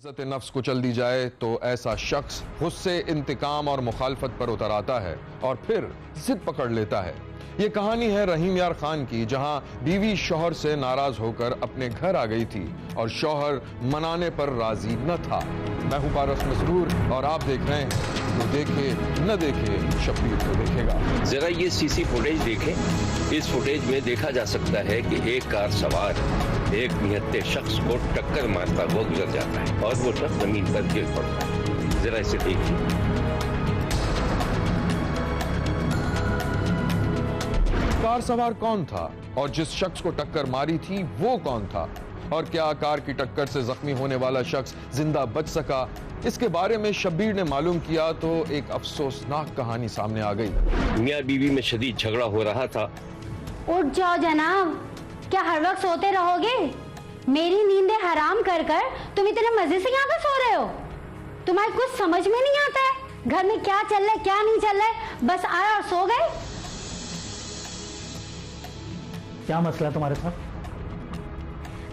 इज्जत नफ्स कुचल दी जाए तो ऐसा शख्स गुस्से, इंतकाम और मुखालफत पर उतर आता है और फिर जिद पकड़ लेता है। ये कहानी है रहीम यार खान की, जहां बीवी शौहर से नाराज होकर अपने घर आ गई थी और शौहर मनाने पर राजी न था। मैं हूं पारस मसरूर और आप देख रहे हैं वो देखे न देखे शब्बीर को देखेगा। जरा ये सीसी फुटेज देखें। इस फुटेज में देखा जा सकता है कि एक कार सवार एक निहत्ते शख्स को टक्कर मारता हुआ गुजर जाता है और वो शख्स जमीन पर गिर पड़ता है। जरा इसे देखिए। कार सवार कौन था और जिस शख्स को टक्कर मारी थी वो कौन था, और क्या कार की टक्कर से जख्मी होने वाला शख्स जिंदा बच सका? इसके बारे में शब्बीर ने मालूम किया तो एक अफसोसनाक कहानी सामने आ गई। मियां बीवी में शदीद झगड़ा हो रहा था। उठ जाओ जनाब, क्या हर वक्त सोते रहोगे? मेरी नींदें हराम कर कर तुम इतने मजे से यहाँ पे सो रहे हो? तुम्हें कुछ समझ में नहीं आता है घर में क्या चल रहा है क्या नहीं चल रहा है, बस आए और सो गए। क्या मसला है तुम्हारे साथ?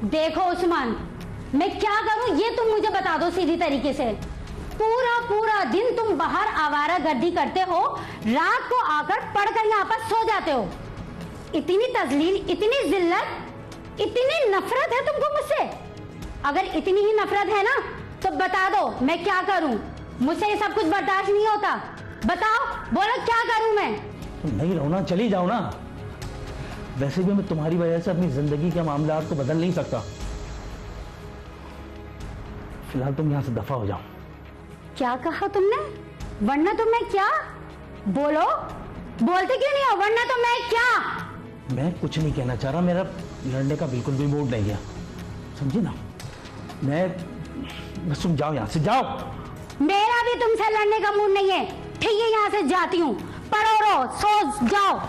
देखो उस्मान, मैं क्या करूं ये तुम मुझे बता दो सीधी तरीके से। पूरा दिन तुम बाहर आवारागर्दी करते हो, रात को आकर पढ़कर यहाँ पर सो जाते हो। इतनी तजलील, इतनी जिल्लत, इतनी नफरत है तुमको मुझसे? अगर इतनी ही नफरत है ना तो बता दो मैं क्या करूं? मुझसे ये सब कुछ बर्दाश्त नहीं होता। बताओ, बोलो क्या करूं मैं? तुम नहीं रहो ना, चली जाओ ना। वैसे भी मैं तुम्हारी वजह से अपनी जिंदगी के मामलात को बदल नहीं सकता। फिलहाल तुम यहां से दफा हो जाओ। क्या कहा तुमने? वरना तो मैं क्या? बोलो, बोलते क्यों नहीं हो? वरना तो मैं क्या? मैं कुछ नहीं कहना चाह रहा, मेरा लड़ने का बिल्कुल भी मूड नहीं है, समझी ना? बस तुम जाओ, यहां से जाओ। मेरा भी तुमसे लड़ने का मूड नहीं है। ठीक है, यहाँ से जाती हूँ। पढ़ो रहो, सो जाओ।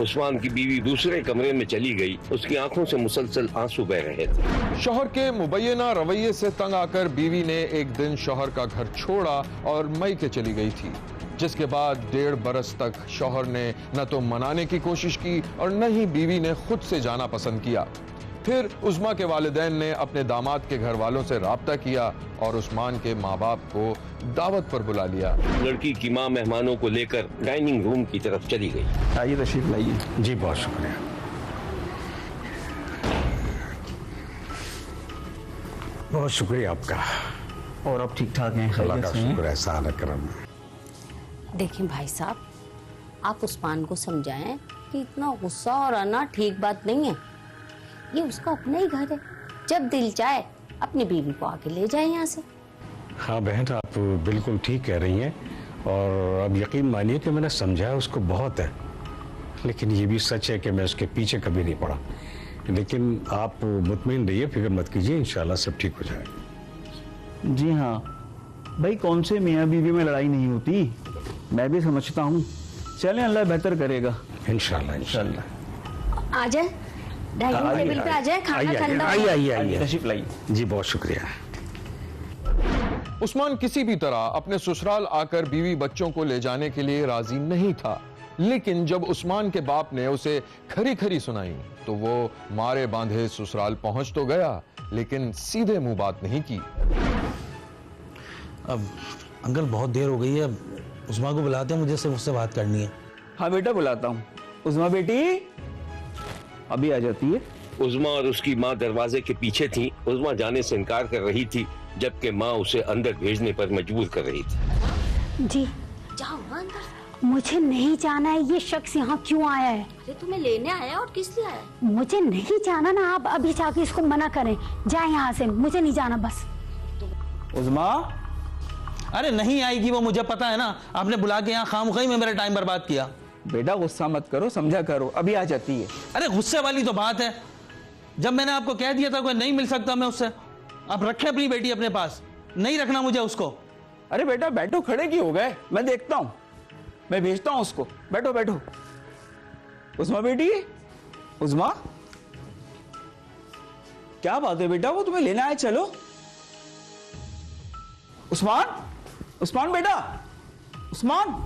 उस्मान की बीवी दूसरे कमरे में चली गई। उसकी आंखों से मुसलसल आंसू बह रहे थे। शौहर के मुबैना रवैये से तंग आकर बीवी ने एक दिन शौहर का घर छोड़ा और मैके चली गई थी, जिसके बाद 1.5 बरस तक शौहर ने न तो मनाने की कोशिश की और न ही बीवी ने खुद से जाना पसंद किया। फिर उस्मा के वालिदैन ने अपने दामाद के घर वालों से राब्ता किया और उस्मान के माँ बाप को दावत पर बुला लिया। लड़की की माँ मेहमानों को लेकर डाइनिंग रूम की तरफ चली गई। आइए, तशरीफ लाइए। जी बहुत शुक्रिया। बहुत शुक्रिया आपका। और अब ठीक ठाक हैं? अल्लाह का खैरियत से हैं? शुक्र, एहसान है, करम। देखें भाई साहब, आप उस्मान को समझाएं कि इतना गुस्सा और आना ठीक बात नहीं है। ये उसका अपना ही घर है, जब दिल चाहे अपनी बीवी को आके ले जाए यहाँ से। हाँ बहन, आप बिल्कुल ठीक कह रही हैं और अब यकीन मानिए कि मैंने समझाया उसको बहुत है, लेकिन ये भी सच है कि मैं उसके पीछे कभी नहीं पड़ा। लेकिन आप मुतमईन रहिए, फिक्र मत कीजिए, इंशाल्लाह सब ठीक हो जाएगा। जी हाँ भाई, कौन से मियाँ बीवी में लड़ाई नहीं होती, मैं भी समझता हूँ। चलें, अल्लाह बेहतर करेगा। इंशाल्लाह इंशाल्लाह। आ जाए, डाइनिंग टेबल पे आ जाए, खाना ठंडा हो। आइए तशरीफ लाइए। जी बहुत शुक्रिया। उस्मान किसी भी तरह अपने ससुराल आकर बीवी बच्चों को ले जाने के लिए राजी नहीं था, लेकिन जब उस्मान के बाप ने उसे खरी खरी सुनाई तो वो मारे बांधे ससुराल पहुंच तो गया, लेकिन सीधे मुंह बात नहीं की। अब अंकल बहुत देर हो गई है, उस्मा को बुलाते हैं, मुझे सिर्फ उससे बात करनी है। हाँ बेटा, बुलाता हूँ। उस्मा बेटी अभी आ जाती है। उस्मा और उसकी माँ दरवाजे के पीछे थी। उस्मा जाने से इनकार कर रही थी, जबकि माँ उसे अंदर भेजने पर मजबूर कर रही थी। जी जाओ ना अंदर। मुझे नहीं जाना है। ये शख्स यहाँ क्यों आया है? अरे तुम्हें लेने आया और किस लिए आया? मुझे नहीं जाना ना, आप अभी जाके इसको मना करें। जाए यहाँ से, मुझे नहीं जाना बस। उस्मा, अरे नहीं आएगी वो, मुझे पता है ना। आपने बुला के यहाँ खामखी में मेरा टाइम बर्बाद किया। बेटा गुस्सा मत करो, समझा करो, अभी आ जाती है। अरे गुस्से वाली तो बात है, जब मैंने आपको कह दिया था कोई नहीं मिल सकता मैं उससे। आप रखे अपनी बेटी अपने पास, नहीं रखना मुझे उसको। अरे बेटा बैठो, खड़े क्यों हो गए? मैं देखता हूँ, मैं भेजता हूँ उसको। बैठो बैठो। उस्मा बेटी, उस्मा क्या बात है बेटा, वो तुम्हें लेना है, चलो। उस्मान, उस्मान बेटा, उस्मान।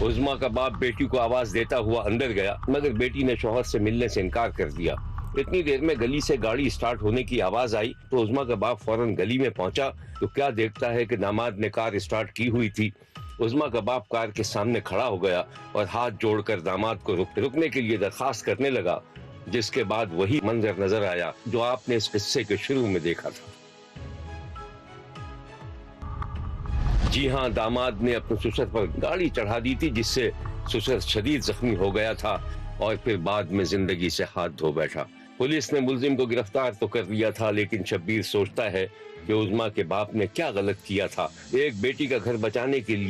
उस्मा का बाप बेटी को आवाज देता हुआ अंदर गया, मगर बेटी ने शौहर से मिलने से इनकार कर दिया। इतनी देर में गली से गाड़ी स्टार्ट होने की आवाज आई तो उज़मा का बाप फौरन गली में पहुंचा तो क्या देखता है कि दामाद ने कार स्टार्ट की हुई थी। उज़मा का बाप कार के सामने खड़ा हो गया और हाथ जोड़कर दामाद को रुकने के लिए दरखास्त करने लगा, जिसके बाद वही मंजर नजर आया जो आपने इस किस्से के शुरू में देखा था। जी हाँ, दामाद ने अपने ससुर पर गाड़ी चढ़ा दी थी, जिससे ससुर शदीद जख्मी हो गया था और फिर बाद में जिंदगी से हाथ धो बैठा। पुलिस ने मुलजिम को गिरफ्तार तो कर लिया था, लेकिन शब्बीर सोचता है कि उज़मा के बाप ने क्या गलत किया था। एक बेटी का घर बचाने के लिए